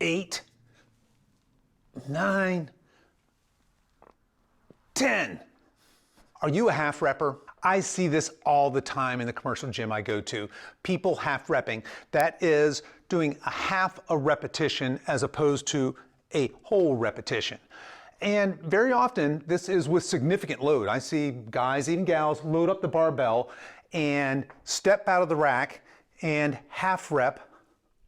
8, 9, 10. Are you a half repper? I see this all the time in the commercial gym I go to. People half repping. That is doing a half a repetition as opposed to a whole repetition. And very often this is with significant load. I see guys, even gals, load up the barbell and step out of the rack and half rep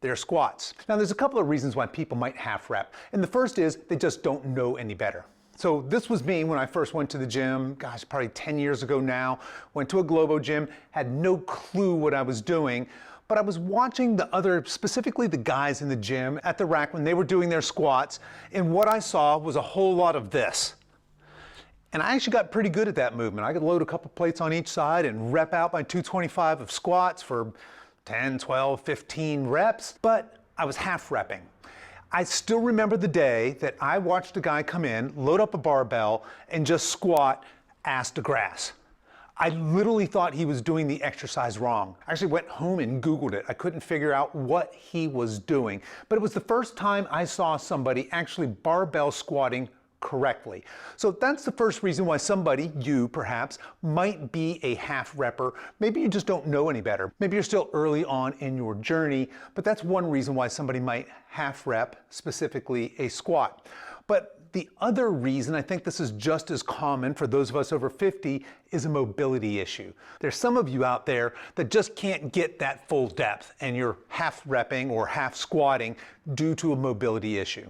their squats. Now there's a couple of reasons why people might half rep. And the first is they just don't know any better. So this was me when I first went to the gym, gosh, probably 10 years ago now. Went to a Globo gym, had no clue what I was doing, but I was watching the other, specifically the guys in the gym at the rack when they were doing their squats, and what I saw was a whole lot of this. And I actually got pretty good at that movement. I could load a couple plates on each side and rep out my 225 of squats for 10, 12, 15 reps, but I was half repping. I still remember the day that I watched a guy come in, load up a barbell, and just squat ass to grass. I literally thought he was doing the exercise wrong. I actually went home and Googled it. I couldn't figure out what he was doing. But it was the first time I saw somebody actually barbell squatting correctly. So that's the first reason why somebody, you perhaps, might be a half repper. Maybe you just don't know any better. Maybe you're still early on in your journey, but that's one reason why somebody might half rep, specifically a squat. But the other reason, I think this is just as common for those of us over 50, is a mobility issue. There's some of you out there that just can't get that full depth and you're half repping or half squatting due to a mobility issue.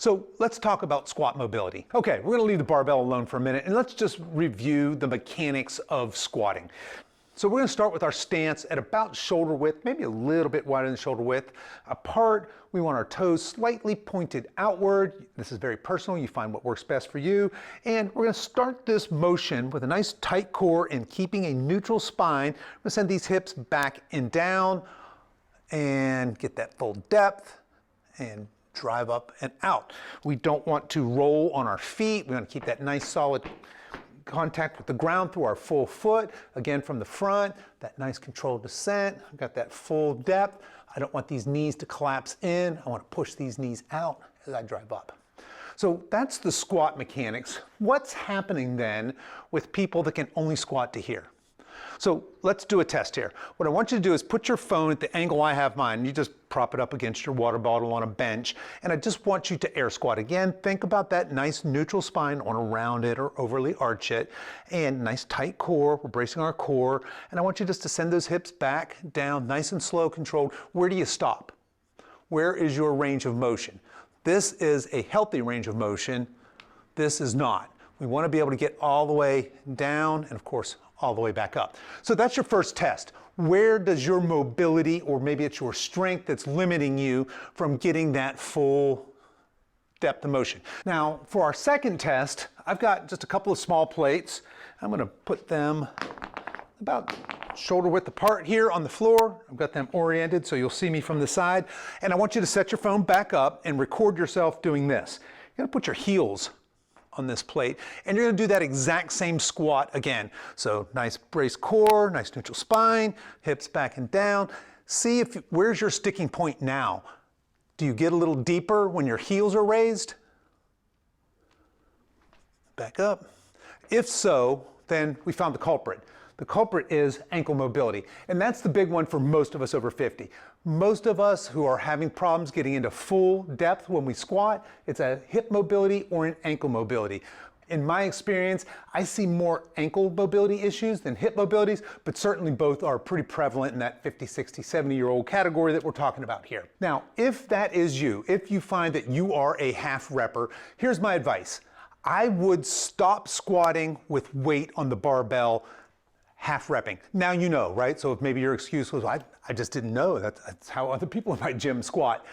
So let's talk about squat mobility. Okay, we're gonna leave the barbell alone for a minute and let's just review the mechanics of squatting. So we're gonna start with our stance at about shoulder width, maybe a little bit wider than shoulder width, apart. We want our toes slightly pointed outward. This is very personal, you find what works best for you. And we're gonna start this motion with a nice tight core and keeping a neutral spine. We're gonna send these hips back and down and get that full depth and drive up and out. We don't want to roll on our feet. We want to keep that nice solid contact with the ground through our full foot. Again, from the front, that nice controlled descent. I've got that full depth. I don't want these knees to collapse in. I want to push these knees out as I drive up. So that's the squat mechanics. What's happening then with people that can only squat to here? So let's do a test here. What I want you to do is put your phone at the angle I have mine. You just prop it up against your water bottle on a bench. And I just want you to air squat. Again, think about that nice neutral spine. Don't want to round it or overly arch it. And nice tight core. We're bracing our core. And I want you just to send those hips back, down, nice and slow, controlled. Where do you stop? Where is your range of motion? This is a healthy range of motion. This is not. We want to be able to get all the way down and, of course, all the way back up. So that's your first test. Where does your mobility, or maybe it's your strength that's limiting you from getting that full depth of motion? Now, for our second test, I've got just a couple of small plates. I'm going to put them about shoulder width apart here on the floor. I've got them oriented so you'll see me from the side. And I want you to set your phone back up and record yourself doing this. You're going to put your heels on this plate, and you're going to do that exact same squat again. So nice braced core, nice neutral spine, hips back and down. See where's your sticking point now? Do you get a little deeper when your heels are raised? Back up. If so, then we found the culprit. The culprit is ankle mobility, and that's the big one for most of us over 50. Most of us who are having problems getting into full depth when we squat, it's a hip mobility or an ankle mobility. In my experience, I see more ankle mobility issues than hip mobilities, but certainly both are pretty prevalent in that 50, 60, 70-year-old category that we're talking about here. Now, if that is you, if you find that you are a half repper, here's my advice. I would stop squatting with weight on the barbell half repping. Now you know, right? So if maybe your excuse was, I just didn't know, that's how other people in my gym squat.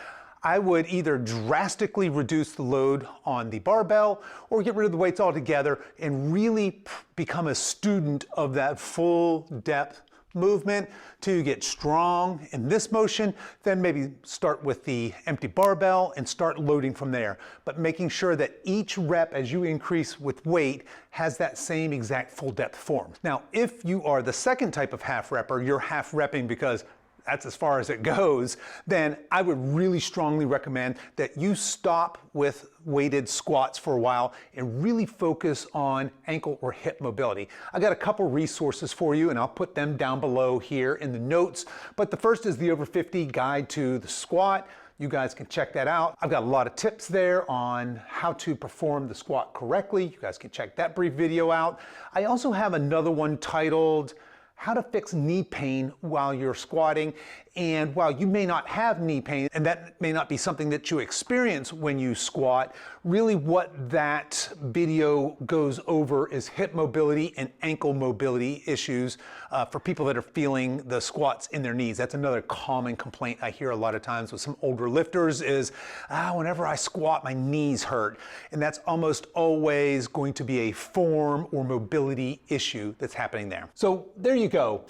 I would either drastically reduce the load on the barbell or get rid of the weights altogether and really become a student of that full depth movement to get strong in this motion. Then maybe start with the empty barbell and start loading from there. But making sure that each rep as you increase with weight has that same exact full depth form. Now, if you are the second type of half repper, you're half repping because that's as far as it goes, then I would really strongly recommend that you stop with weighted squats for a while and really focus on ankle or hip mobility. I got a couple resources for you and I'll put them down below here in the notes. But the first is the Over 50 Guide to the Squat. You guys can check that out. I've got a lot of tips there on how to perform the squat correctly. You guys can check that brief video out. I also have another one titled How to Fix Knee Pain While You're Squatting. And while you may not have knee pain, and that may not be something that you experience when you squat, really what that video goes over is hip mobility and ankle mobility issues for people that are feeling the squats in their knees. That's another common complaint I hear a lot of times with some older lifters is, whenever I squat, my knees hurt. And that's almost always going to be a form or mobility issue that's happening there. So there you go.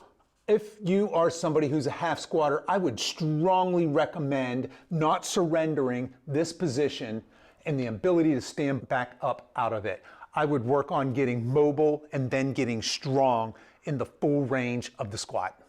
If you are somebody who's a half squatter, I would strongly recommend not surrendering this position and the ability to stand back up out of it. I would work on getting mobile and then getting strong in the full range of the squat.